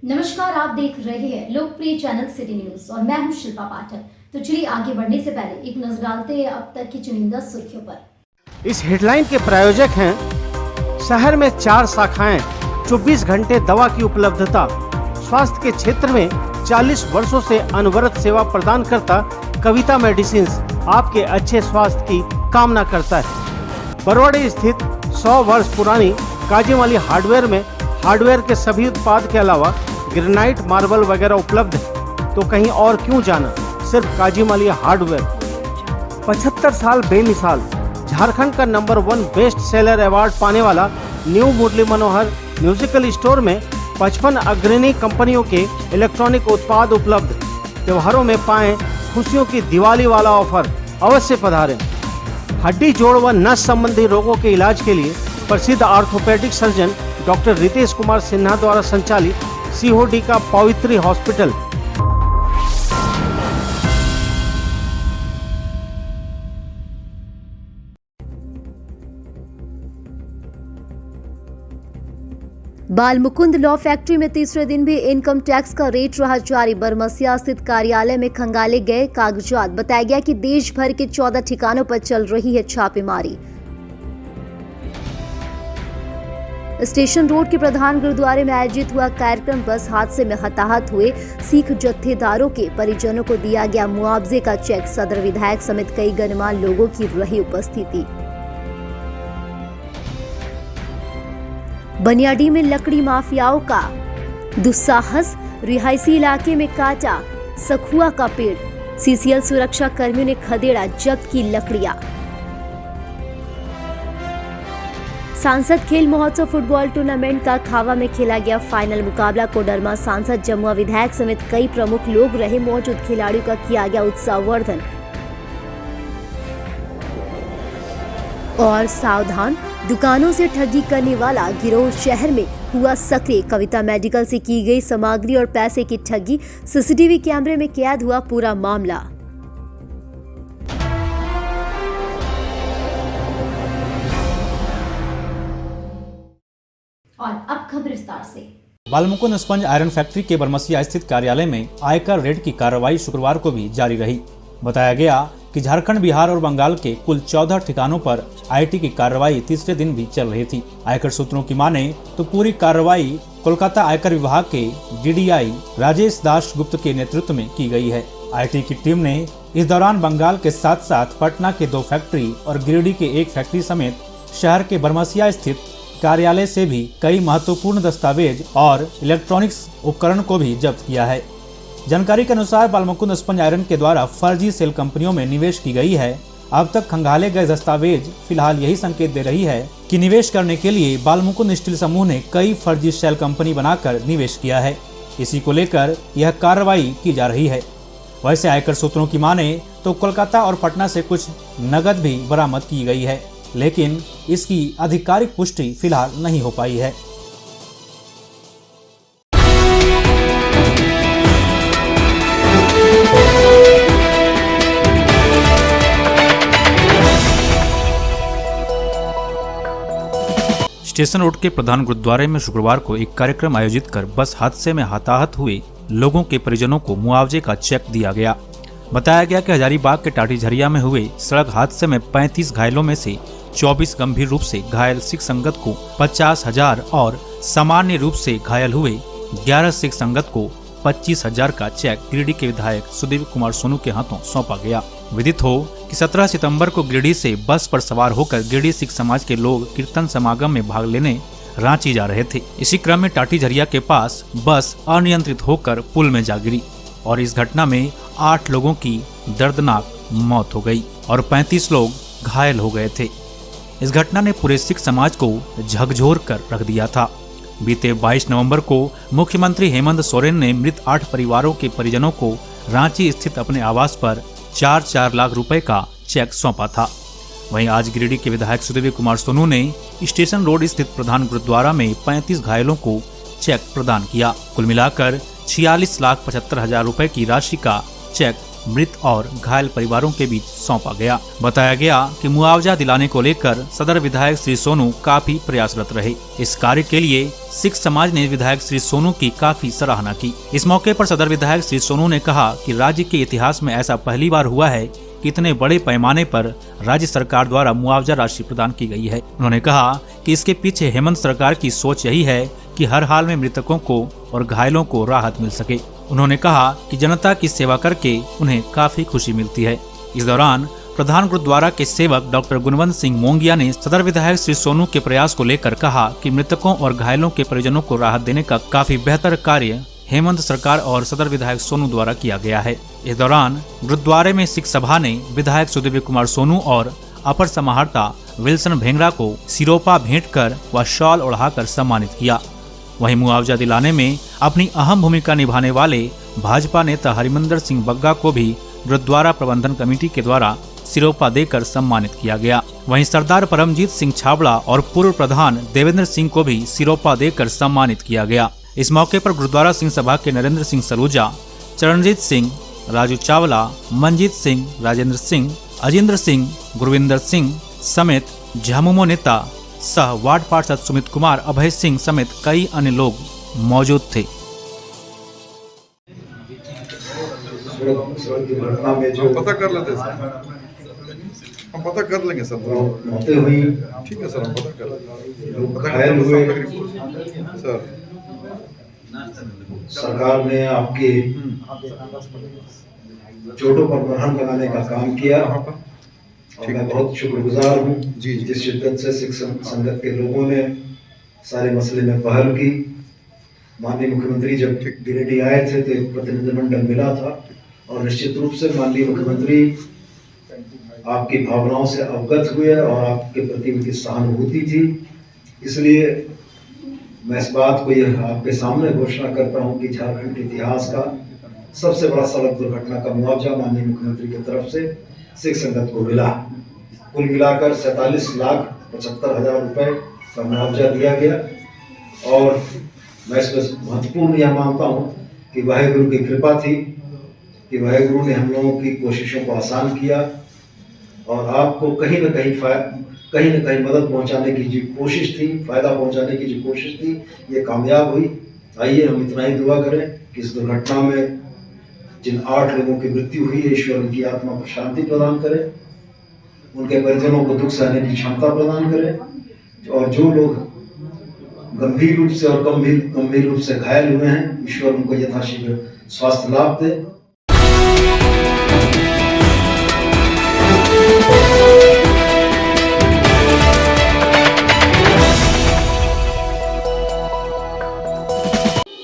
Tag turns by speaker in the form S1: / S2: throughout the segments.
S1: नमस्कार, आप देख रहे हैं लोकप्रिय चैनल सिटी न्यूज और मैं हूं शिल्पा पाठक। तो चलिए आगे बढ़ने से पहले एक नजर डालते हैं अब तक की चुनिंदा सुर्खियों पर।
S2: इस हेडलाइन के प्रायोजक हैं शहर में 4 शाखाएं, 24 घंटे दवा की उपलब्धता, स्वास्थ्य के क्षेत्र में 40 वर्षों से अनवरत सेवा प्रदान करता कविता मेडिसिन्स आपके अच्छे स्वास्थ्य की कामना करता है। बरवाड़ी स्थित 100 वर्ष पुरानी काजीमाली हार्डवेयर में हार्डवेयर के सभी उत्पाद के अलावा ग्रेनाइट, मार्बल वगैरह उपलब्ध है। तो कहीं और क्यों जाना, सिर्फ काजीमाली हार्डवेयर। 75 साल बेमिसाल, झारखंड का नंबर 1 बेस्ट सेलर अवार्ड पाने वाला new Murli Manohar musical store में 55 अग्रणी कंपनियों के इलेक्ट्रॉनिक उत्पाद उपलब्ध। त्योहारों में पाएं खुशियों की दिवाली वाला ऑफर, अवश्य पधारें। हड्डी, जोड़ व नस संबंधी रोगों के इलाज के लिए प्रसिद्ध orthopaedic surgeon doctor Ritesh Kumar Sinha द्वारा संचालित सीओडी का पवित्री हॉस्पिटल।
S3: बाल मुकुंद लॉ फैक्ट्री में तीसरे दिन भी इनकम टैक्स का रेट रहा जारी। बरमसिया स्थित कार्यालय में खंगाले गए कागजात। बताया गया कि देश भर के 14 ठिकानों पर चल रही है छापेमारी। स्टेशन रोड के प्रधान गुरुद्वारे में आयोजित हुआ कार्यक्रम बस हादसे में हताहत हुए सिख जत्थेदारों के परिजनों को दिया गया मुआवजे का चेक। सदर विधायक समेत कई गणमान्य लोगों की रही उपस्थिति। बनियाडी में लकड़ी माफियाओं का दुस्साहस, रिहायशी इलाके में काटा सखुआ का पेड़। सीसीएल सुरक्षा कर्मियों ने खदेड़ा जब्त की लकड़ियां। सांसद खेल महोत्सव फुटबॉल टूर्नामेंट का खावा में खेला गया फाइनल मुकाबला। कोडरमा सांसद, जमुआ विधायक समेत कई प्रमुख लोग रहे मौजूद। खिलाड़ियों का किया गया उत्साहवर्धन। और सावधान, दुकानों से ठगी करने वाला गिरोह शहर में हुआ सक्रिय। कविता मेडिकल से की गई सामग्री और पैसे की ठगी। सीसीटीवी कैमरे में कैद हुआ पूरा मामला।
S1: और अब खबर विस्तार से।
S4: बाल मुकुंद स्पंज आयरन फैक्ट्री के बरमसिया स्थित कार्यालय में आयकर रेड की कार्रवाई शुक्रवार को भी जारी रही। बताया गया कि झारखंड, बिहार और बंगाल के कुल 14 ठिकानों पर आईटी की कार्रवाई तीसरे दिन भी चल रही थी। आयकर सूत्रों की माने तो पूरी कार्रवाई कोलकाता आयकर विभाग के डीडीआई राजेश दास गुप्त के नेतृत्व में की गई है। आईटी की टीम ने इस दौरान बंगाल के साथ साथ पटना के 2 फैक्ट्री और गिरिडीह के 1 फैक्ट्री समेत शहर के बरमसिया स्थित कार्यालय से भी कई महत्वपूर्ण दस्तावेज और इलेक्ट्रॉनिक्स उपकरण को भी जब्त किया है। जानकारी के अनुसार बाल मुकुंद स्पंज आयरन के द्वारा फर्जी सेल कंपनियों में निवेश की गई है। अब तक खंगाले गए दस्तावेज फिलहाल यही संकेत दे रही है कि निवेश करने के लिए बाल मुकुंद स्टील समूह ने कई फर्जी सेल कंपनी बनाकर निवेश किया है। इसी को लेकर यह कार्रवाई की जा रही है। वैसे आयकर सूत्रों की माने तो कोलकाता और पटना से कुछ नकद भी बरामद की गई है, लेकिन इसकी आधिकारिक पुष्टि फिलहाल नहीं हो पाई है। स्टेशन रोड के प्रधान गुरुद्वारे में शुक्रवार को एक कार्यक्रम आयोजित कर बस हादसे में हताहत हुए लोगों के परिजनों को मुआवजे का चेक दिया गया। बताया गया कि हजारीबाग के टाटी झरिया में हुए सड़क हादसे में 35 घायलों में से 24 गंभीर रूप से घायल सिख संगत को 50,000 और सामान्य रूप से घायल हुए 11 सिख संगत को 25,000 का चेक गिरिडीह के विधायक सुदेव कुमार सोनू के हाथों सौंपा गया। विदित हो कि 17 सितंबर को गिरिडीह से बस पर सवार होकर गिरिडीह सिख समाज के लोग कीर्तन समागम में भाग लेने रांची जा रहे थे। इसी क्रम में टाटी झरिया के पास बस अनियंत्रित होकर पुल में जा गिरी और इस घटना में 8 लोगों की दर्दनाक मौत हो गई और 35 लोग घायल हो गए थे। इस घटना ने पूरे सिख समाज को झकझोर कर रख दिया था। बीते 22 नवंबर को मुख्यमंत्री हेमंत सोरेन ने मृत 8 परिवारों के परिजनों को रांची स्थित अपने आवास पर 4-4 लाख रुपए का चेक सौंपा था। वहीं आज गिरिडीह के विधायक सुदेव कुमार सोनू ने स्टेशन रोड स्थित प्रधान गुरुद्वारा में 35 घायलों को चेक प्रदान किया। कुल मिलाकर 46,75,000 रुपए की राशि का चेक मृत और घायल परिवारों के बीच सौंपा गया। बताया गया कि मुआवजा दिलाने को लेकर सदर विधायक श्री सोनू काफी प्रयासरत रहे। इस कार्य के लिए सिख समाज ने विधायक श्री सोनू की काफी सराहना की। इस मौके पर सदर विधायक श्री सोनू ने कहा कि राज्य के इतिहास में ऐसा पहली बार हुआ है कि इतने बड़े पैमाने पर राज्य सरकार द्वारा मुआवजा राशि प्रदान की गई है। उन्होंने कहा कि इसके पीछे हेमंत सरकार की सोच यही है कि हर हाल में मृतकों को और घायलों को राहत मिल सके। उन्होंने कहा कि जनता की सेवा करके उन्हें काफी खुशी मिलती है। इस दौरान प्रधान गुरुद्वारा के सेवक डॉक्टर गुणवंत सिंह मोंगिया ने सदर विधायक श्री सोनू के प्रयास को लेकर कहा कि मृतकों और घायलों के परिजनों को राहत देने का काफी बेहतर कार्य हेमंत सरकार और सदर विधायक सोनू द्वारा किया गया है। इस दौरान गुरुद्वारे में सिख सभा ने विधायक सुदेवी कुमार सोनू और अपर समाहर्ता विल्सन भेंगरा को सिरोपा भेंट कर व शॉल ओढ़ाकर सम्मानित किया। वहीं मुआवजा दिलाने में अपनी अहम भूमिका निभाने वाले भाजपा नेता हरिमंदर सिंह बग्गा को भी गुरुद्वारा प्रबंधन कमेटी के द्वारा सिरोपा देकर सम्मानित किया गया। वहीं सरदार परमजीत सिंह छाबड़ा और पूर्व प्रधान देवेंद्र सिंह को भी सिरोपा देकर सम्मानित किया गया। इस मौके पर गुरुद्वारा सिंह सभा के नरेंद्र सिंह सलूजा, चरणजीत सिंह, राजू चावला, मंजीत सिंह, राजेंद्र सिंह, अजिंद्र सिंह, गुरविंदर सिंह समेत झामुमो नेता सह वार्ड पार्षद सुमित कुमार, अभय सिंह समेत कई अन्य लोग मौजूद थे।
S5: दुर्घटना में जो
S6: पता कर लेते सर, हम पता कर लेंगे सर।
S5: मौतें हुई,
S6: ठीक है सर, हम पता कर लेंगे।
S5: लोग घायल हुए।
S6: सर
S5: सरकार ने आपके चोटों पर मरहम लगाने का काम किया और मैं बहुत शुक्रगुजार हूँ जिस शिद्दत से सिख संगत के लोगों ने सारे मसले में पहल की। माननीय मुख्यमंत्री जब गिरिडीह आए थे तो एक प्रतिनिधिमंडल मिला था और निश्चित रूप से माननीय मुख्यमंत्री आपकी भावनाओं से अवगत हुए और आपके प्रति उनकी सहानुभूति थी। इसलिए मैं इस बात को यह आपके सामने घोषणा करता हूं कि झारखंड के इतिहास का सबसे बड़ा सड़क दुर्घटना का मुआवजा माननीय मुख्यमंत्री की तरफ से सिख संगत को मिला। कुल मिलाकर 47,75,000 रुपए का मुआवजा दिया गया और मैं इसमें महत्वपूर्ण यह मानता हूं कि वाहेगुरु की कृपा थी कि वाहेगुरु ने हम लोगों की कोशिशों को आसान किया और आपको कहीं न कहीं मदद पहुंचाने की जो कोशिश थी, फायदा पहुंचाने की जो कोशिश थी, ये कामयाब हुई। आइए हम इतना ही दुआ करें कि इस दुर्घटना में जिन 8 लोगों की मृत्यु हुई है, ईश्वर उनकी आत्मा को शांति प्रदान करे, उनके परिजनों को दुख सहने की क्षमता प्रदान करे और जो लोग गंभीर रूप से और गंभीर रूप से घायल हुए हैं, ईश्वर उनको यथाशीघ्र स्वास्थ्य लाभ दे।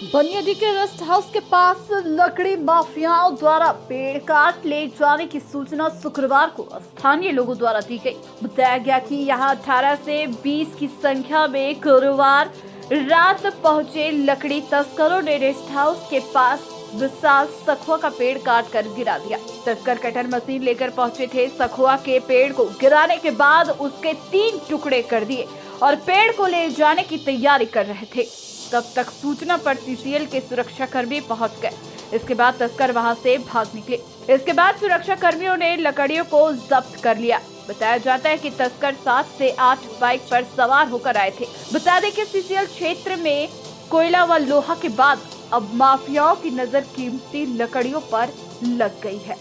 S7: बनियाडी के रेस्ट हाउस के पास लकड़ी माफियाओं द्वारा पेड़ काट ले जाने की सूचना शुक्रवार को स्थानीय लोगों द्वारा दी गई। बताया गया कि यहां 18 से 20 की संख्या में गुरुवार रात पहुंचे लकड़ी तस्करों ने रेस्ट हाउस के पास विशाल सखुआ का पेड़ काट कर गिरा दिया। तस्कर कटर मशीन लेकर पहुंचे थे। सखुआ के पेड़ को गिराने के बाद उसके 3 टुकड़े कर दिए और पेड़ को ले जाने की तैयारी कर रहे थे। तब तक सूचना पर सीसीएल के सुरक्षा कर्मी पहुंच गए। इसके बाद तस्कर वहां से भाग निकले। इसके बाद सुरक्षा कर्मियों ने लकड़ियों को जब्त कर लिया। बताया जाता है कि तस्कर 7 से 8 बाइक पर सवार होकर आए थे। बता दें कि सीसीएल क्षेत्र में कोयला व लोहा के बाद अब माफियाओं की नजर कीमती लकड़ियों पर लग गई है।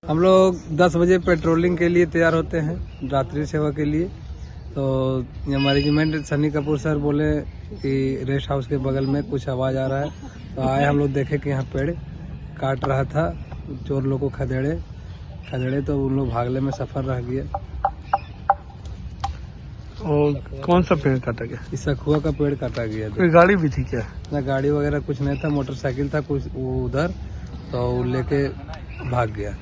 S8: हम लोग 10 बजे पेट्रोलिंग के लिए तैयार होते हैं रात्रि सेवा के लिए। तो हमारे रेजिमेंट सनी कपूर सर बोले कि रेस्ट हाउस के बगल में कुछ आवाज़ आ रहा है। तो आए हम लोग देखे कि यहाँ पेड़ काट रहा था, चोर लोग को खदेड़े तो उन लोग भागने में सफर रह गया।
S9: और कौन सा पेड़ काटा गया?
S8: इस सखुआ का पेड़ काटा गया।
S9: कोई गाड़ी भी थी क्या?
S8: ना गाड़ी वगैरह कुछ नहीं था, मोटरसाइकिल था कुछ उधर, तो लेके भाग गया।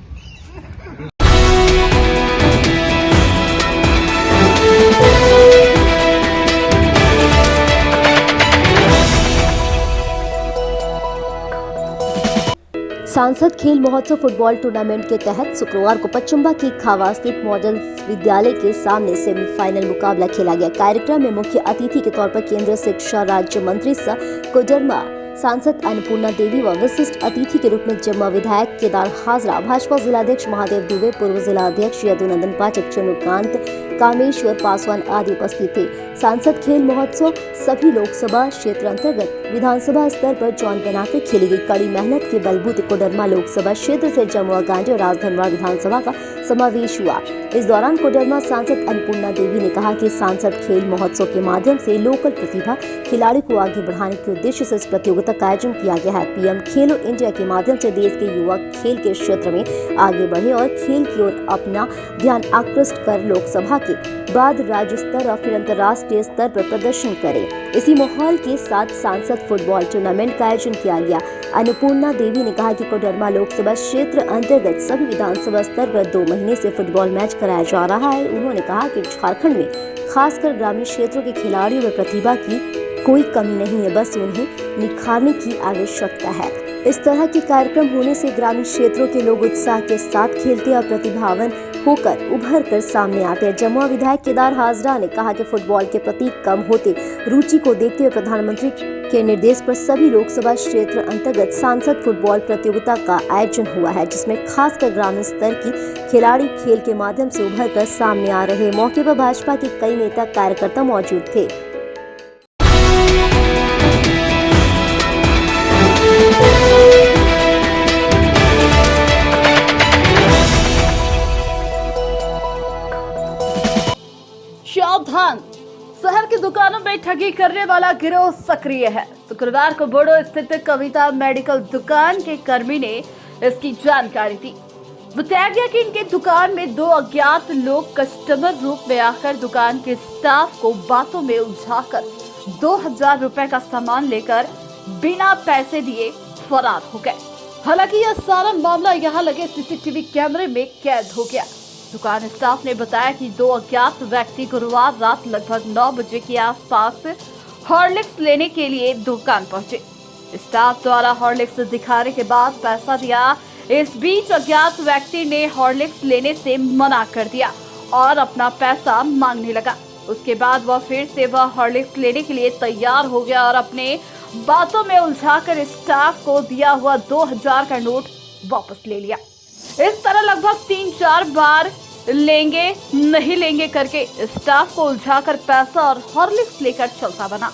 S3: सांसद खेल महोत्सव फुटबॉल टूर्नामेंट के तहत शुक्रवार को पचम्बा की खावा स्थित मॉडल विद्यालय के सामने सेमीफाइनल मुकाबला खेला गया। कार्यक्रम में मुख्य अतिथि के तौर पर केंद्रीय शिक्षा राज्य मंत्री सह कोडरमा सांसद अन्नपूर्णा देवी व विशिष्ट अतिथि के रूप में जमुआ विधायक केदार हाजरा, भाजपा जिलाध्यक्ष महादेव दुबे, पूर्व जिला अध्यक्ष यदुनंदन पाठक, चंद्रकांत, कामेश्वर पासवान आदि उपस्थित थे। सांसद खेल महोत्सव सभी लोकसभा क्षेत्र अंतर्गत विधानसभा स्तर पर जॉन बनाकर खेली गई कड़ी मेहनत के बलबूते कोडरमा लोकसभा क्षेत्र से जमुआ गांधी और राजधनवाड़ विधानसभा का समावेश हुआ। इस दौरान कोडरमा सांसद अन्नपूर्णा देवी ने कहा कि सांसद खेल महोत्सव के माध्यम से लोकल प्रतिभा खिलाड़ी को आगे बढ़ाने के उद्देश्य से इस प्रतियोगिता का आयोजन किया गया है। पीएम खेलो इंडिया के माध्यम से देश के युवा खेल के क्षेत्र में आगे बढ़े और खेल की ओर अपना ध्यान आकृष्ट कर लोकसभा के बाद राज्य स्तर और फिर अंतर्राष्ट्रीय स्तर पर प्रदर्शन करें। इसी माहौल के साथ सांसद फुटबॉल टूर्नामेंट का आयोजन किया गया। अन्नपूर्णा देवी ने कहा कि कोडरमा लोकसभा क्षेत्र अंतर्गत सभी विधानसभा स्तर पर 2 महीने से फुटबॉल मैच कराया जा रहा है। उन्होंने कहा कि झारखंड में खासकर ग्रामीण क्षेत्रों के खिलाड़ियों में प्रतिभा की कोई कमी नहीं है, बस उन्हें निखारने की आवश्यकता है। इस तरह के कार्यक्रम होने से ग्रामीण क्षेत्रों के लोग उत्साह के साथ खेलते और प्रतिभावान होकर उभर कर सामने आते हैं। जमुआ विधायक केदार हाजरा ने कहा कि फुटबॉल के प्रति कम होते रुचि को देखते हुए प्रधानमंत्री के निर्देश पर सभी लोकसभा क्षेत्र अंतर्गत सांसद फुटबॉल प्रतियोगिता का आयोजन हुआ है, जिसमें खासकर ग्रामीण स्तर की खिलाड़ी खेल के माध्यम से उभर कर सामने आ रहे। मौके पर भाजपा के कई नेता कार्यकर्ता मौजूद थे।
S7: सावधान, शहर की दुकानों में ठगी करने वाला गिरोह सक्रिय है। शुक्रवार को बोडो स्थित कविता मेडिकल दुकान के कर्मी ने इसकी जानकारी दी। बताया गया कि इनके दुकान में 2 अज्ञात लोग कस्टमर रूप में आकर दुकान के स्टाफ को बातों में उलझाकर 2000 रुपए का सामान लेकर बिना पैसे दिए फरार हो गए। हालांकि यह सारा मामला यहाँ लगे सीसीटीवी कैमरे में कैद हो गया। दुकान स्टाफ ने बताया कि 2 अज्ञात व्यक्ति गुरुवार रात लगभग 9 बजे के आसपास हॉर्लिक्स लेने के लिए दुकान पहुंचे। स्टाफ द्वारा हॉर्लिक्स दिखाने के बाद पैसा दिया। इस बीच अज्ञात व्यक्ति ने हॉर्लिक्स लेने से मना कर दिया और अपना पैसा मांगने लगा। उसके बाद वह फिर से हॉर्लिक्स लेने के लिए तैयार हो गया और अपने बातों में उलझाकर स्टाफ को दिया हुआ 2000 का नोट वापस ले लिया। इस तरह लगभग 3-4 बार लेंगे नहीं लेंगे करके स्टाफ को उलझाकर पैसा और हॉर्लिक्स लेकर चलता बना।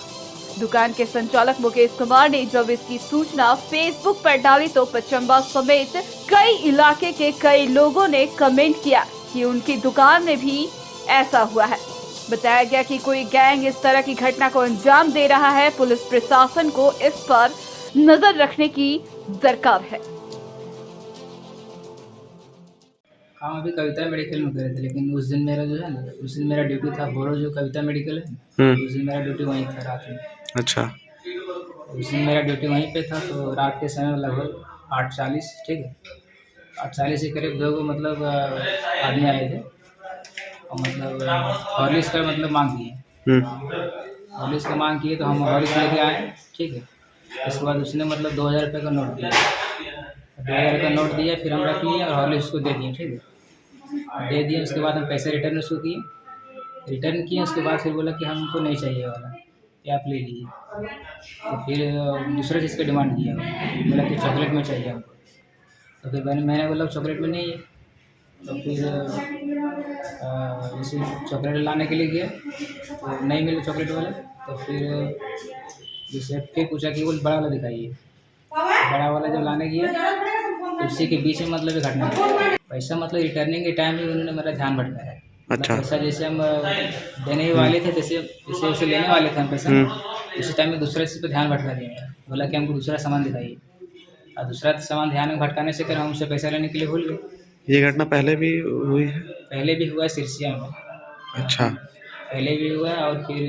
S7: दुकान के संचालक मुकेश कुमार ने जब इसकी सूचना फेसबुक पर डाली तो चंबा समेत कई इलाके के कई लोगों ने कमेंट किया कि उनकी दुकान में भी ऐसा हुआ है। बताया गया कि कोई गैंग इस तरह की घटना को अंजाम दे रहा है। पुलिस प्रशासन को इस पर नजर रखने की दरकार है।
S10: काम अभी कविता मेडिकल में कर रहे थे, लेकिन उस दिन मेरा जो है ना, उस दिन मेरा ड्यूटी था बोरो जो कविता मेडिकल है, उस दिन मेरा ड्यूटी वहीं था रात में।
S9: अच्छा।
S10: उस दिन मेरा ड्यूटी वहीं पे था, तो रात के समय लगभग 8:40, ठीक है, 8:40 के करीब 2 मतलब आदमी आए थे और मतलब हॉर्लिक्स का मतलब मांग किए। हॉर्लिक्स का मांग किए तो हम हॉर्लिक्स लेके आए, ठीक है। उसके बाद उसने मतलब 2000 रुपये का नोट दिया, 2000 का नोट दिया, फिर हम रख लिए और हॉर्लिक्स को दे दिए, ठीक है, दे दिए। उसके बाद हम पैसे रिटर्न उसको किए, रिटर्न किए। उसके बाद फिर बोला कि हमको नहीं चाहिए वाला, कि आप ले लीजिए। तो फिर दूसरा चीज़ का डिमांड किया, बोला कि चॉकलेट में चाहिए हमको। तो फिर मैंने बोला चॉकलेट में नहीं है। तो फिर जैसे चॉकलेट लाने के लिए गया तो नहीं मिले चॉकलेट वाले। तो फिर जैसे फिर पूछा कि वो बड़ा वाला दिखाइए। बड़ा वाला जब लाने गया तो उसी के बीच में मतलब घटना है। पैसा मतलब रिटर्निंग के टाइम भी उन्होंने मेरा ध्यान भटकाया।
S9: अच्छा।
S10: पैसा जैसे हम देने ही वाले थे, जैसे उसे लेने वाले थे हम पैसा, उसी टाइम में दूसरे चीज़ पर ध्यान भटका दिया। बोला कि हमको दूसरा सामान दिखाइए, और दूसरा सामान ध्यान में भटकाने से कर हम उससे पैसा लेने के लिए भूल गए।
S9: ये घटना पहले भी हुई है?
S10: पहले भी हुआ है सिरसिया में।
S9: अच्छा।
S10: पहले भी हुआ है और फिर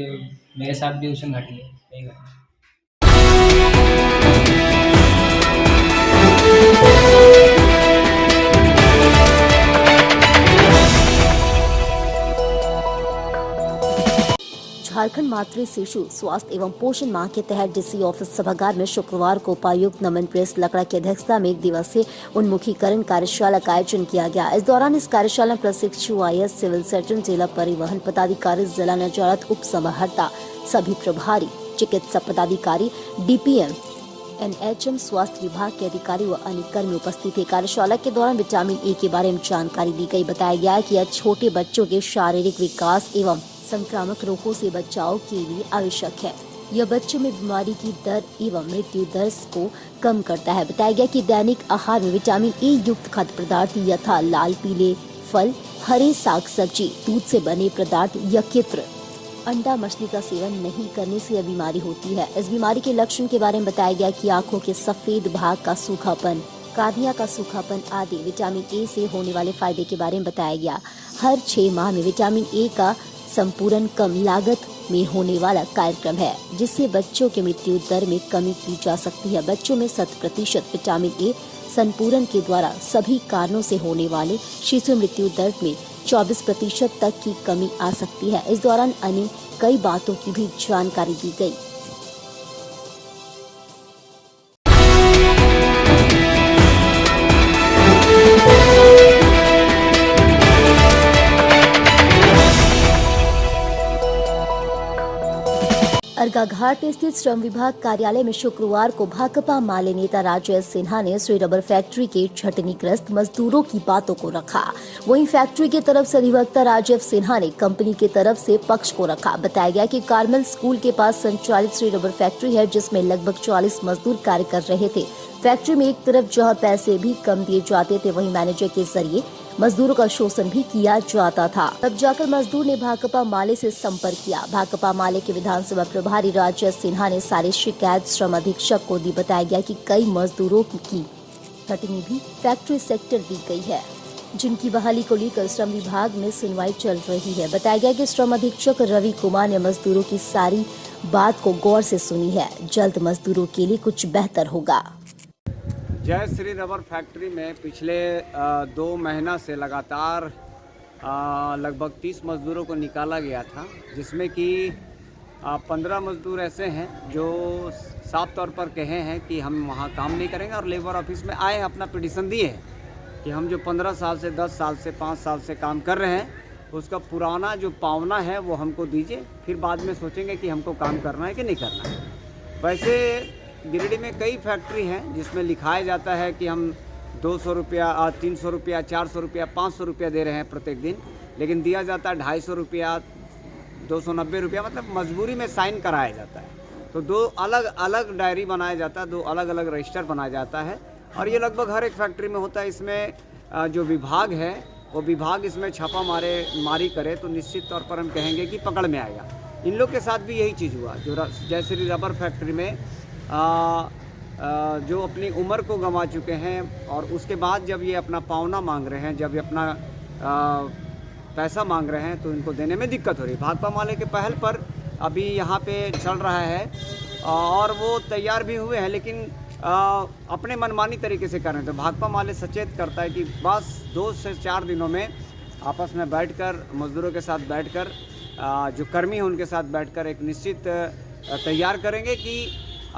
S10: मेरे साथ भी उसमें घटी है यही घटना।
S3: झारखंड मातृ शिशु स्वास्थ्य एवं पोषण माह के तहत डीसी ऑफिस सभागार में शुक्रवार को उपायुक्त नमन प्रेस लकड़ा की अध्यक्षता में 1 दिवसीय उन्मुखीकरण कार्यशाला का आयोजन किया गया। इस दौरान इस कार्यशाला में प्रशिक्षु आईएएस, सिविल सर्जन, जिला परिवहन पदाधिकारी, जिला नजारत उप समाहर्ता, सभी प्रभारी, चिकित्सा पदाधिकारी, डीपीएम, एनएचएम स्वास्थ्य विभाग के अधिकारी व अन्य कर्मी उपस्थित थे। कार्यशाला के दौरान विटामिन ए के बारे में जानकारी दी गई। बताया गया कि यह छोटे बच्चों के शारीरिक विकास एवं संक्रामक रोगों से बचाव के लिए आवश्यक है। यह बच्चों में बीमारी की दर एवं मृत्यु दर को कम करता है। बताया गया कि दैनिक आहार में विटामिन ए युक्त खाद्य पदार्थ यथा लाल पीले फल, हरे साग सब्जी, दूध से बने पदार्थ, यकृत, अंडा, मछली का सेवन नहीं करने से यह बीमारी होती है। इस बीमारी के लक्षण के बारे में बताया गया कि आँखों के सफेद भाग का सूखापन, कार्निया का सूखापन आदि। विटामिन ए से होने वाले फायदे के बारे में बताया गया। हर 6 माह में विटामिन ए का संपूर्ण कम लागत में होने वाला कार्यक्रम है, जिससे बच्चों के मृत्यु दर में कमी की जा सकती है। बच्चों में 100% विटामिन ए संपूर्ण के द्वारा सभी कारणों से होने वाले शिशु मृत्यु दर में 24% तक की कमी आ सकती है। इस दौरान अन्य कई बातों की भी जानकारी दी गई। अर्काघाट स्थित श्रम विभाग कार्यालय में शुक्रवार को भाकपा माले नेता राजेश सिन्हा ने श्री रबर फैक्ट्री के छटनीग्रस्त मजदूरों की बातों को रखा। वहीं फैक्ट्री की तरफ से अधिवक्ता राजेश सिन्हा ने कंपनी की तरफ से पक्ष को रखा। बताया गया कि कार्मल स्कूल के पास संचालित श्री रबर फैक्ट्री है, जिसमें लगभग 40 मजदूर कार्य कर रहे थे। फैक्ट्री में एक तरफ जहां पैसे भी कम दिए जाते थे, वहीं मैनेजर के जरिए मजदूरों का शोषण भी किया जाता था। तब जाकर मजदूर ने भाकपा माले से संपर्क किया। भाकपा माले के विधानसभा प्रभारी राजेश सिन्हा ने सारी शिकायत श्रम अधीक्षक को दी। बताया गया कि कई मजदूरों की छटनी भी फैक्ट्री सेक्टर दी गई है, जिनकी बहाली को लेकर श्रम विभाग में सुनवाई चल रही है। बताया गया कि श्रम अधीक्षक रवि कुमार ने मजदूरों की सारी बात को गौर से सुनी है। जल्द मजदूरों के लिए कुछ बेहतर होगा।
S11: जय श्री रबर फैक्ट्री में पिछले 2 महीना से लगातार लगभग 30 मजदूरों को निकाला गया था, जिसमें कि 15 मजदूर ऐसे हैं जो साफ तौर पर कहे हैं कि हम वहाँ काम नहीं करेंगे, और लेबर ऑफिस में आए अपना पिटीशन दिए हैं कि हम जो 15 साल से 10 साल से 5 साल से काम कर रहे हैं, उसका पुराना जो पावना है वो हमको दीजिए, फिर बाद में सोचेंगे कि हमको काम करना है कि नहीं करना है। वैसे गिरिडीह में कई फैक्ट्री हैं जिसमें लिखाया जाता है कि हम 200 रुपया, 300 रुपया, 400 रुपया, 500 रुपया दे रहे हैं प्रत्येक दिन, लेकिन दिया जाता है 250 रुपया, 290 रुपया, मतलब मजबूरी में साइन कराया जाता है। तो 2 अलग अलग डायरी बनाया जाता है, 2 अलग अलग रजिस्टर बनाया जाता है, और ये लगभग हर एक फैक्ट्री में होता है। इसमें जो विभाग है वो विभाग इसमें छापा मारी करे तो निश्चित तौर पर हम कहेंगे कि पकड़ में आएगा। इन लोग के साथ भी यही चीज़ हुआ। जो जय श्री रबर फैक्ट्री में जो अपनी उम्र को गंवा चुके हैं, और उसके बाद जब ये अपना पावना मांग रहे हैं, जब ये अपना पैसा मांग रहे हैं, तो इनको देने में दिक्कत हो रही है। भाकपा माले के पहल पर अभी यहाँ पे चल रहा है, और वो तैयार भी हुए हैं, लेकिन अपने मनमानी तरीके से कर रहे हैं। तो भाकपा माले सचेत करता है कि बस 2 से 4 दिनों में आपस में बैठकर, मजदूरों के साथ बैठकर, जो कर्मी हैं उनके साथ बैठकर एक निश्चित तैयार करेंगे कि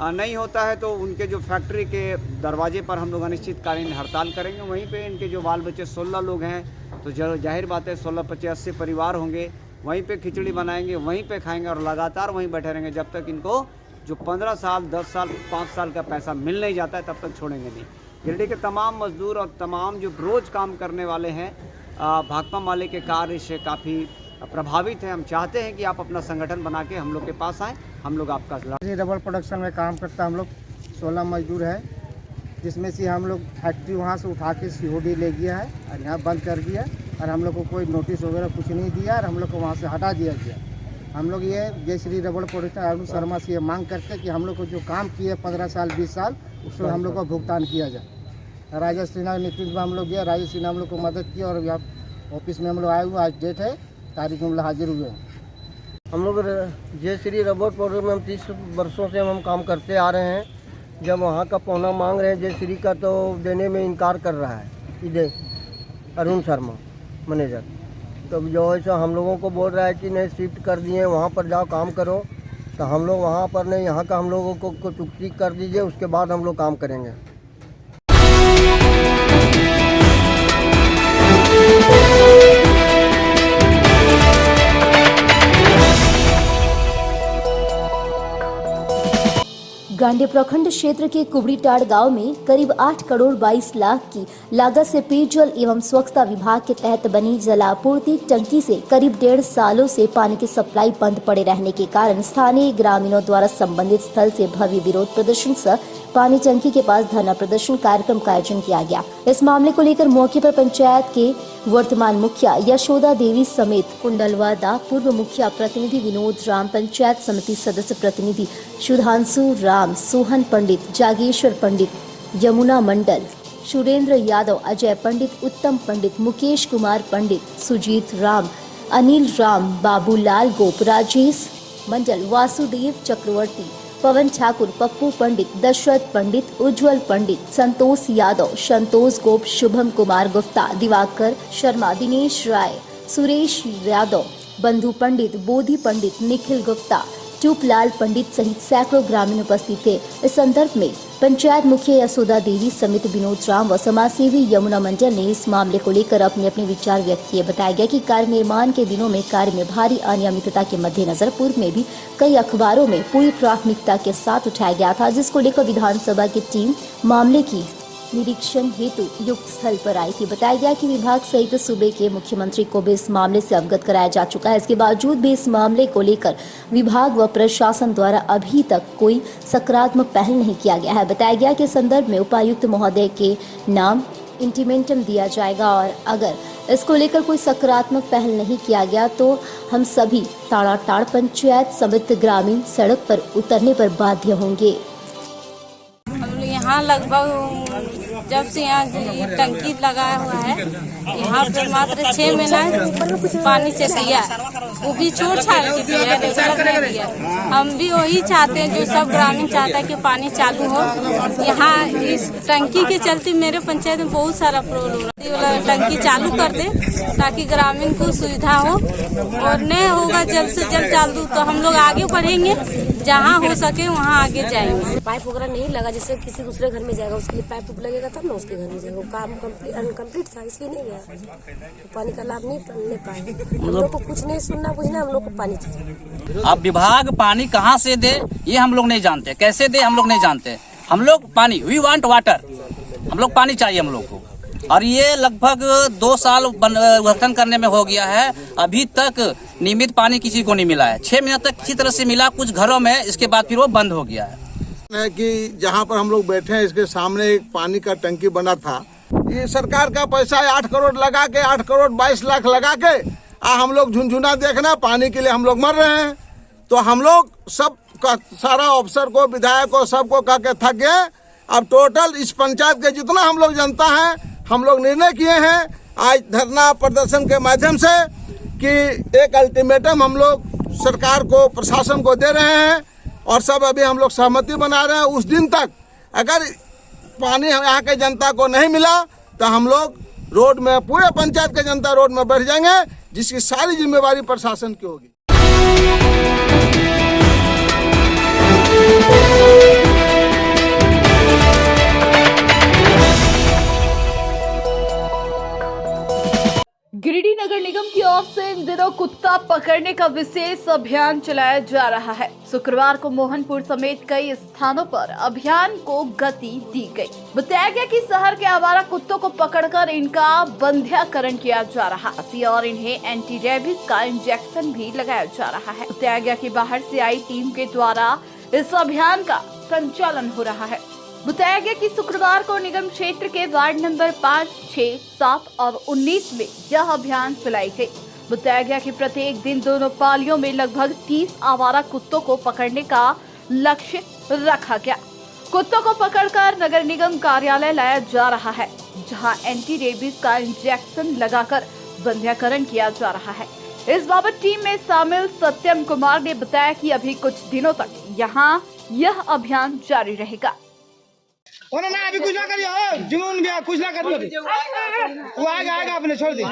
S11: नहीं होता है तो उनके जो फैक्ट्री के दरवाजे पर हम लोग अनिश्चितकालीन हड़ताल करेंगे। वहीं पे इनके जो बाल बच्चे 16 लोग हैं, तो जाहिर बात है 16 25 80 परिवार होंगे, वहीं पे खिचड़ी बनाएंगे, वहीं पे खाएंगे, और लगातार वहीं बैठे रहेंगे जब तक इनको जो 15 साल, 10 साल, 5 साल का पैसा मिल नहीं जाता है, तब तक छोड़ेंगे नहीं। गिरिडीह के तमाम मजदूर और तमाम जो रोज़ काम करने वाले हैं भाकपा माले के कार्य से काफ़ी प्रभावित हैं। हम चाहते हैं कि आप अपना संगठन बना के हम लोग के पास आएँ, हम लोग आपका
S12: रबर प्रोडक्शन में काम करता हम लोग 16 मजदूर है, जिसमें से हम लोग फैक्ट्री वहाँ से उठा के सीओडी ले गया है और यहाँ बंद कर दिया, और हम लोग को कोई नोटिस वगैरह कुछ नहीं दिया, और हम लोग को वहाँ से हटा दिया गया। हम लोग ये जय श्री रबर प्रोडक्शन अरुण शर्मा से ये मांग करते कि हम लोग को जो काम किए 15 साल 20 साल, उसमें हम लोग को भुगतान किया जाए। राजेश सिन्हा के नेतृत्व में हम लोग गया, राजेश सिन्हा हम लोग को मदद की, और यहाँ ऑफिस में हम लोग आए हुए, आज डेट है, तारीख में हाजिर हुए हैं।
S13: हम लोग जय श्री रबर प्रोडक्ट में हम 30 वर्षों से हम काम करते आ रहे हैं। जब वहाँ का पौना मांग रहे हैं जय श्री का, तो देने में इनकार कर रहा है इधर अरुण शर्मा मैनेजर। तो जो है सो हम लोगों को बोल रहा है कि नहीं शिफ्ट कर दिए, वहाँ पर जाओ काम करो। तो हम लोग वहाँ पर नहीं, यहाँ का हम लोगों को चुक्ति कर दीजिए, उसके बाद हम लोग काम करेंगे।
S3: गांडे प्रखंड क्षेत्र के कुबड़ीटाड़ गांव में करीब 8 करोड़ 22 लाख की लागत से पेयजल एवं स्वच्छता विभाग के तहत बनी जलापूर्ति टंकी से करीब 1.5 सालों से पानी की सप्लाई बंद पड़े रहने के कारण स्थानीय ग्रामीणों द्वारा संबंधित स्थल से भव्य विरोध प्रदर्शन सह पानी टंकी के पास धरना प्रदर्शन कार्यक्रम का आयोजन किया गया। इस मामले को लेकर मौके पर पंचायत के वर्तमान मुखिया यशोदा देवी समेत कुंडलवादा पूर्व मुखिया प्रतिनिधि विनोद राम, पंचायत समिति सदस्य प्रतिनिधि सुधांशु राम, सोहन पंडित, जागेश्वर पंडित, यमुना मंडल, सुरेंद्र यादव, अजय पंडित, उत्तम पंडित, मुकेश कुमार पंडित, सुजीत राम, अनिल राम, बाबूलाल गोप, राजेश मंडल, वासुदेव चक्रवर्ती, पवन ठाकुर, पप्पू पंडित, दशरथ पंडित, उज्जवल पंडित, संतोष यादव, संतोष गोप, शुभम कुमार गुप्ता, दिवाकर शर्मा, दिनेश राय, सुरेश यादव, बंधु पंडित, बोधि पंडित, निखिल गुप्ता, चूपलाल पंडित सहित सैकड़ों ग्रामीण उपस्थित थे। इस संदर्भ में पंचायत मुखिया यशोदा देवी समेत विनोद राम व समाजसेवी यमुना मंडल ने इस मामले को लेकर अपने अपने विचार व्यक्त किए। बताया गया कि कार्य निर्माण के दिनों में कार्य में भारी अनियमितता के मद्देनजर पूर्व में भी कई अखबारों में पूरी प्राथमिकता के साथ उठाया गया था, जिसको लेकर विधानसभा की टीम मामले की निरीक्षण हेतु युक्त स्थल पर आई थी। बताया गया कि विभाग सहित सूबे के मुख्यमंत्री को भी इस मामले से अवगत कराया जा चुका है। इसके बावजूद भी इस मामले को लेकर विभाग व प्रशासन द्वारा अभी तक कोई सकारात्मक पहल नहीं किया गया है। बताया गया कि संदर्भ में उपायुक्त महोदय के नाम इंटीमेंटम दिया जाएगा और अगर इसको लेकर कोई सकारात्मक पहल नहीं किया गया तो हम सभी ताड़ाताड़ पंचायत समिति ग्रामीण सड़क पर उतरने पर बाध्य होंगे।
S14: यहाँ लगभग जब से यहाँ ये टंकी लगाया हुआ है, यहाँ पर मात्र 6 महीना पानी चल दिया, वो भी छोड़ छाड़ के दिया, रेगुलर नहीं दिया। हम भी वही चाहते हैं जो सब ग्रामीण चाहता है कि पानी चालू हो। यहाँ इस टंकी के चलते मेरे पंचायत में बहुत सारा प्रॉब्लम है। टंकी चालू कर दे ताकि ग्रामीण को सुविधा हो, और नहीं होगा जल्द से जल्द चालू तो हम लोग आगे बढ़ेंगे, जहाँ हो सके वहाँ आगे जाएंगे।
S15: पाइप वगैरह नहीं लगा, जैसे किसी दूसरे घर में जाएगा उसके लिए पाइप लगेगा तब ना उसके घर में जाएगा। वो काम अनकम्प्लीट था इसलिए नहीं गया, पानी का लाभ नहीं ले पाए। हम लोग को कुछ नहीं सुनना बुझना, हम लोग को पानी चाहिए।
S16: अब विभाग पानी कहाँ से दे ये हम लोग नहीं जानते, कैसे दे हम लोग नहीं जानते। हम लोग पानी, वी वांट वाटर, हम लोग पानी चाहिए हम लोग को। और ये लगभग 2 साल उद्घाटन करने में हो गया है, अभी तक नियमित पानी किसी को नहीं मिला है। 6 महीने तक किसी तरह से मिला कुछ घरों में, इसके बाद फिर वो बंद हो गया है
S6: कि जहाँ पर हम लोग बैठे हैं इसके सामने एक पानी का टंकी बना था। ये सरकार का पैसा है, 8 करोड़ लगा के, 8 करोड़ 22 लाख लगा के हम लोग झुनझुना देखना पानी के लिए हम लोग मर रहे हैं। तो हम लोग सब सारा अफसर को, विधायक को, सबको कह के थक गए। अब टोटल इस पंचायत के जितना हम लोग जनता है, हम लोग निर्णय किए हैं आज धरना प्रदर्शन के माध्यम से कि एक अल्टीमेटम हम लोग सरकार को, प्रशासन को दे रहे हैं और सब अभी हम लोग सहमति बना रहे हैं। उस दिन तक अगर पानी यहाँ के जनता को नहीं मिला तो हम लोग रोड में, पूरे पंचायत के जनता रोड में बैठ जाएंगे, जिसकी सारी जिम्मेवारी प्रशासन की होगी।
S7: गिरिडीह नगर निगम की ओर से इन दिनों कुत्ता पकड़ने का विशेष अभियान चलाया जा रहा है। शुक्रवार को मोहनपुर समेत कई स्थानों पर अभियान को गति दी गई। बताया गया कि शहर के आवारा कुत्तों को पकड़कर इनका बंध्याकरण किया जा रहा है और इन्हें एंटी रेबीज का इंजेक्शन भी लगाया जा रहा है। बताया गया कि बाहर से आई टीम के द्वारा इस अभियान का संचालन हो रहा है। बताया गया कि शुक्रवार को निगम क्षेत्र के वार्ड नंबर 5, 6, 7 और 19 में यह अभियान चलाई गई। बताया गया कि प्रत्येक दिन दोनों पालियों में लगभग 30 आवारा कुत्तों को पकड़ने का लक्ष्य रखा गया। कुत्तों को पकड़कर नगर निगम कार्यालय लाया जा रहा है, जहां एंटी रेबीज का इंजेक्शन लगाकर बंध्याकरण किया जा रहा है। इस बाबत टीम में शामिल सत्यम कुमार ने बताया कि अभी कुछ दिनों तक यहां यह अभियान जारी रहेगा।
S12: ना अभी कुछ ना करिए, जुनून गया कुछ ना करिए, वो आएगा अपने छोड़ दी।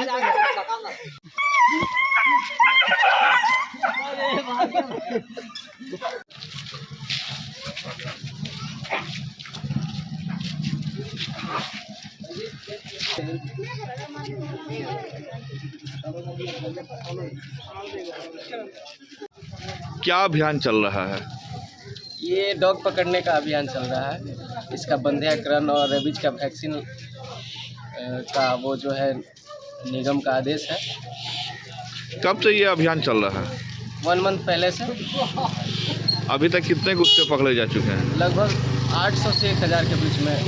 S6: क्या अभियान चल रहा है?
S17: ये डॉग पकड़ने का अभियान चल रहा है। इसका बंध्याकरण और रेबीज का वैक्सीन का वो जो है निगम का आदेश है।
S18: कब से ये अभियान चल रहा है?
S17: 1 मंथ पहले से।
S18: अभी तक कितने कुत्ते पकड़े जा चुके हैं?
S17: लगभग 800 से 1000 के बीच में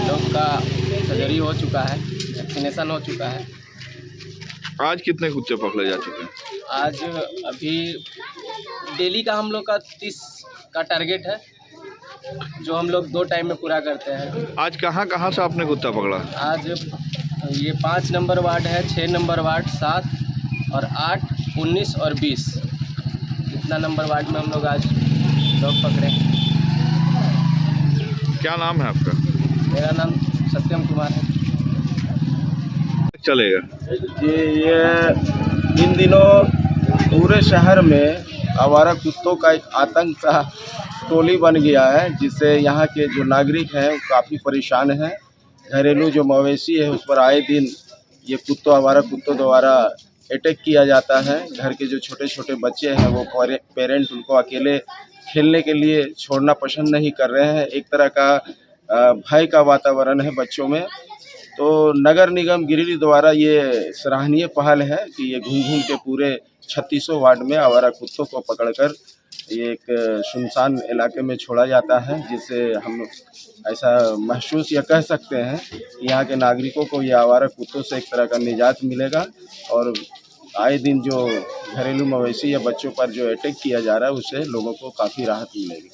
S17: डॉग का सर्जरी हो चुका है, वैक्सीनेशन हो चुका है।
S18: आज कितने कुत्ते पकड़े जा चुके हैं?
S17: आज अभी डेली का हम लोग का 30 का टारगेट है, जो हम लोग 2 टाइम में पूरा करते हैं।
S18: आज कहाँ कहाँ से आपने कुत्ता पकड़ा?
S17: आज ये 5 नंबर वार्ड है, 6 नंबर वार्ड, 7 और 8, 19 और 20, इतना नंबर वार्ड में हम लोग आज डॉग पकड़े।
S18: क्या नाम है आपका?
S17: मेरा नाम सत्यम कुमार है।
S18: चलेगा
S19: ये इन दिनों पूरे शहर में आवारा कुत्तों का एक आतंक सा टोली बन गया है, जिससे यहाँ के जो नागरिक हैं वो काफ़ी परेशान हैं। घरेलू जो मवेशी है उस पर आए दिन ये आवारा कुत्तों द्वारा अटैक किया जाता है। घर के जो छोटे छोटे बच्चे हैं वो पेरेंट उनको अकेले खेलने के लिए छोड़ना पसंद नहीं कर रहे हैं। एक तरह का भय का वातावरण है बच्चों में। तो नगर निगम गिरिडीह द्वारा ये सराहनीय पहल है कि ये घूम घूम के पूरे 3600 वार्ड में आवारा कुत्तों को पकड़कर ये एक सुनसान इलाके में छोड़ा जाता है, जिससे हम ऐसा महसूस या कह सकते हैं कि यहाँ के नागरिकों को ये आवारा कुत्तों से एक तरह का निजात मिलेगा और आए दिन जो घरेलू मवेशी या बच्चों पर जो अटैक किया जा रहा है उससे लोगों को काफ़ी राहत मिलेगी।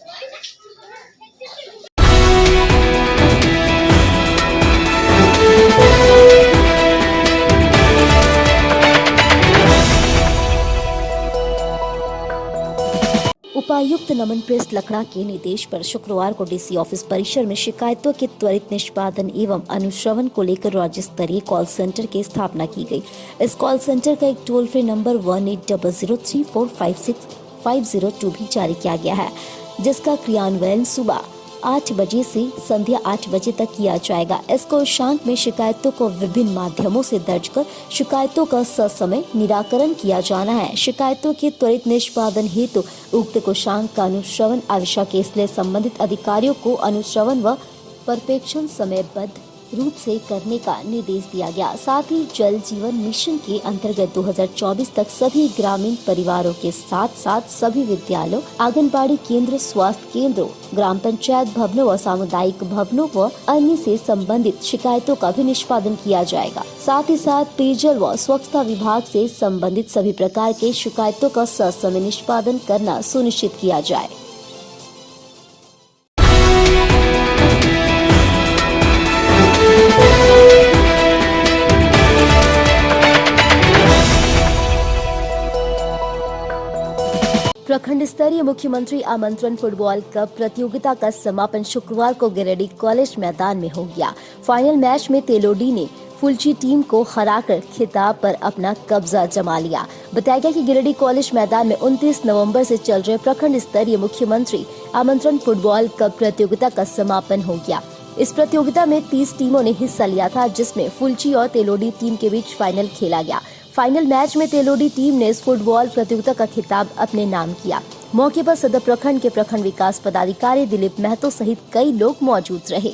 S3: उपायुक्त नमन प्रेस लखड़ा के निर्देश पर शुक्रवार को डीसी ऑफिस परिसर में शिकायतों के त्वरित निष्पादन एवं अनुश्रवण को लेकर राज्य स्तरीय कॉल सेंटर की स्थापना की गई। इस कॉल सेंटर का एक टोल फ्री नंबर 1800345650 भी जारी किया गया है, जिसका क्रियान्वयन सुबह 8 बजे से संध्या 8 बजे तक किया जाएगा। इस कोषांक में शिकायतों को विभिन्न माध्यमों से दर्ज कर शिकायतों का ससमय निराकरण किया जाना है। शिकायतों के त्वरित निष्पादन हेतु उक्त कोषांक का अनुश्रवण आवश्यक है, इसलिए संबंधित अधिकारियों को अनुश्रवण व पर्यवेक्षण समयबद्ध रूप से करने का निर्देश दिया गया। साथ ही जल जीवन मिशन के अंतर्गत 2024 तक सभी ग्रामीण परिवारों के साथ साथ सभी विद्यालयों, आंगनबाड़ी केंद्र, स्वास्थ्य केंद्रों, ग्राम पंचायत भवनों व सामुदायिक भवनों व अन्य से संबंधित शिकायतों का भी निष्पादन किया जाएगा। साथ ही साथ पेयजल व स्वच्छता विभाग से संबंधित सभी प्रकार के शिकायतों का ससमय निष्पादन करना सुनिश्चित किया जाए। प्रखंड स्तरीय मुख्यमंत्री आमंत्रण फुटबॉल कप प्रतियोगिता का समापन शुक्रवार को गिरिडीह कॉलेज मैदान में हो गया। फाइनल मैच में तेलोडी ने फुलची टीम को हराकर खिताब पर अपना कब्जा जमा लिया। बताया गया कि गिरिडीह कॉलेज मैदान में 29 नवंबर से चल रहे प्रखंड स्तरीय मुख्यमंत्री आमंत्रण फुटबॉल कप प्रतियोगिता का समापन हो गया। इस प्रतियोगिता में 30 टीमों ने हिस्सा लिया था, जिसमें फुलची और तेलोडी टीम के बीच फाइनल खेला गया। फाइनल मैच में तेलोडी टीम ने इस फुटबॉल प्रतियोगिता का खिताब अपने नाम किया। मौके पर सदर प्रखंड के प्रखंड विकास पदाधिकारी दिलीप महतो सहित कई लोग मौजूद रहे।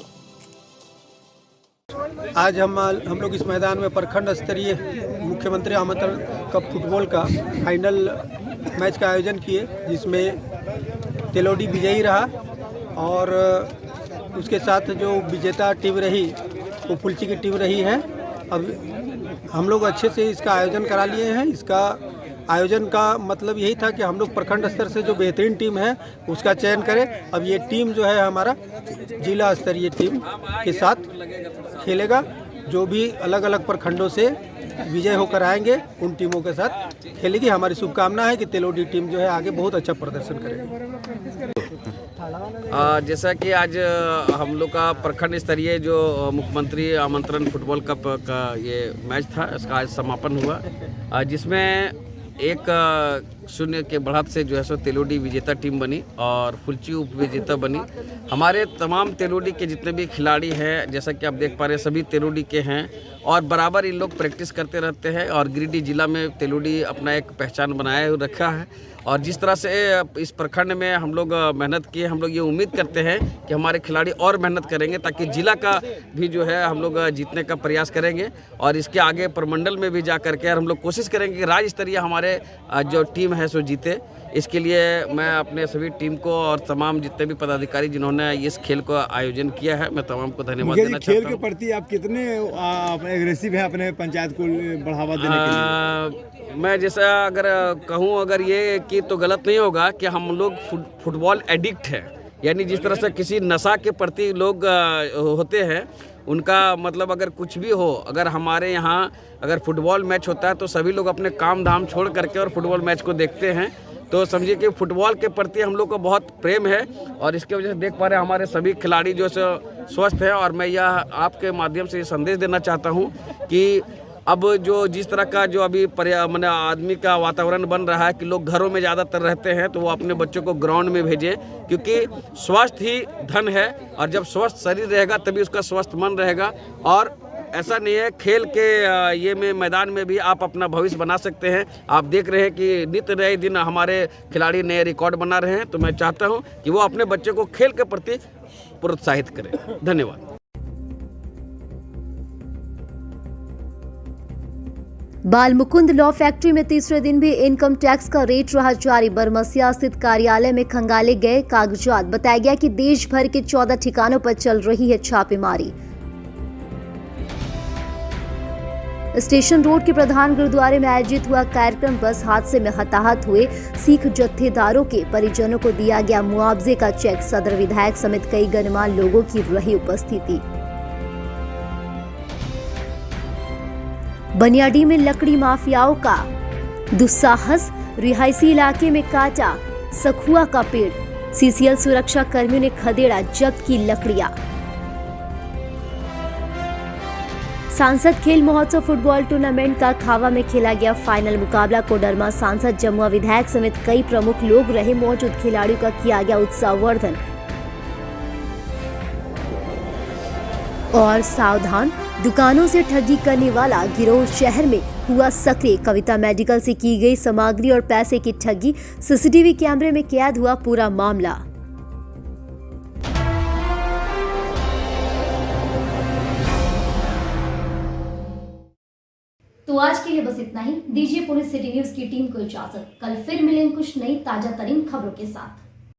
S20: आज हम लोग इस मैदान में प्रखंड स्तरीय मुख्यमंत्री आमंत्रण कप फुटबॉल का फाइनल मैच का आयोजन किए, जिसमें तेलोडी विजयी रहा और उसके साथ जो विजेता टीम रही वो फुलची की टीम रही है। अब हम लोग अच्छे से इसका आयोजन करा लिए हैं। इसका आयोजन का मतलब यही था कि हम लोग प्रखंड स्तर से जो बेहतरीन टीम है उसका चयन करें। अब ये टीम जो है हमारा जिला स्तरीय टीम के साथ खेलेगा। जो भी अलग अलग प्रखंडों से विजय होकर आएंगे उन टीमों के साथ खेलेगी। हमारी शुभकामना है कि तेलोडी टीम जो है आगे बहुत अच्छा प्रदर्शन करेगी।
S21: जैसा कि आज हम लोग का प्रखंड स्तरीय जो मुख्यमंत्री आमंत्रण फुटबॉल कप का ये मैच था, इसका आज समापन हुआ, जिसमें 1-0 के बढ़त से जो है सो तेलोडी विजेता टीम बनी और फुलची उप विजेता बनी। हमारे तमाम तेलोडी के जितने भी खिलाड़ी हैं, जैसा कि आप देख पा रहे हैं, सभी तेलोडी के हैं और बराबर इन लोग प्रैक्टिस करते रहते हैं और गिरिडीह जिला में तेलोडी अपना एक पहचान बनाए रखा है और जिस तरह से इस प्रखंड में हम लोग मेहनत किए, हम लोग ये उम्मीद करते हैं कि हमारे खिलाड़ी और मेहनत करेंगे ताकि जिला का भी जो है हम लोग जीतने का प्रयास करेंगे और इसके आगे प्रमंडल में भी जा करके हम लोग कोशिश करेंगे कि राज्य स्तरीय हमारे जो टीम है सो जीते। इसके लिए मैं अपने सभी टीम को और तमाम जितने भी पदाधिकारी जिन्होंने इस खेल को आयोजन किया है, मैं तमाम को धन्यवाद देना चाहता हूँ।
S2: खेल के प्रति आप कितने एग्रेसिव हैं अपने पंचायत को बढ़ावा देने के लिए?
S21: मैं जैसा अगर कहूँ अगर ये कि तो गलत नहीं होगा कि हम लोग फुटबॉल एडिक्ट हैं, यानी जिस तरह से किसी नशा के प्रति लोग होते हैं उनका मतलब अगर कुछ भी हो, अगर हमारे यहाँ अगर फुटबॉल मैच होता है तो सभी लोग अपने काम धाम छोड़ करके और फुटबॉल मैच को देखते हैं। तो समझिए कि फुटबॉल के प्रति हम लोग को बहुत प्रेम है और इसके वजह से देख पा रहे हैं हमारे सभी खिलाड़ी जो स्वस्थ हैं। और मैं यह आपके माध्यम से संदेश देना चाहता हूँ कि अब जो जिस तरह का जो अभी मैंने आदमी का वातावरण बन रहा है कि लोग घरों में ज़्यादातर रहते हैं, तो वो अपने बच्चों को ग्राउंड में भेजें, क्योंकि स्वस्थ ही धन है और जब स्वस्थ शरीर रहेगा तभी उसका स्वस्थ मन रहेगा। और ऐसा नहीं है, खेल के ये में मैदान में भी आप अपना भविष्य बना सकते हैं। आप देख रहे हैं कि नित्य नए दिन हमारे खिलाड़ी नए रिकॉर्ड बना रहे हैं, तो मैं चाहता हूं कि वो अपने बच्चे को खेल के प्रति प्रोत्साहित करें। धन्यवाद।
S3: बाल मुकुंद लॉ फैक्ट्री में तीसरे दिन भी इनकम टैक्स का रेट रहा जारी। बरमसिया स्थित कार्यालय में खंगाले गए कागजात। बताया गया कि देश भर के 14 ठिकानों पर चल रही है छापेमारी। स्टेशन रोड के प्रधान गुरुद्वारे में आयोजित हुआ कार्यक्रम बस हादसे में हताहत हुए सिख जत्थेदारों के परिजनों को दिया गया मुआवजे का चेक। सदर विधायक समेत कई गणमान्य लोगों की रही उपस्थिति। बनियाडी में लकड़ी माफियाओं का दुस्साहस। रिहायशी इलाके में काटा सखुआ का पेड़। सीसीएल सुरक्षा कर्मियों ने खदेड़ा जब्त की लकड़ियां। सांसद खेल महोत्सव फुटबॉल टूर्नामेंट का खावा में खेला गया फाइनल मुकाबला। कोडरमा सांसद जमुआ विधायक समेत कई प्रमुख लोग रहे मौजूद। खिलाड़ियों का किया गया उत्साहवर्धन। और सावधान, दुकानों से ठगी करने वाला गिरोह शहर में हुआ सक्रिय। कविता मेडिकल से की गई सामग्री और पैसे की ठगी। सीसीटीवी कैमरे में कैद हुआ पूरा मामला।
S1: तो आज के लिए बस इतना ही। दीजिए पुलिस सिटी न्यूज की टीम को इजाजत। कल फिर मिलेंगे कुछ नई ताजा तरीन खबरों के साथ।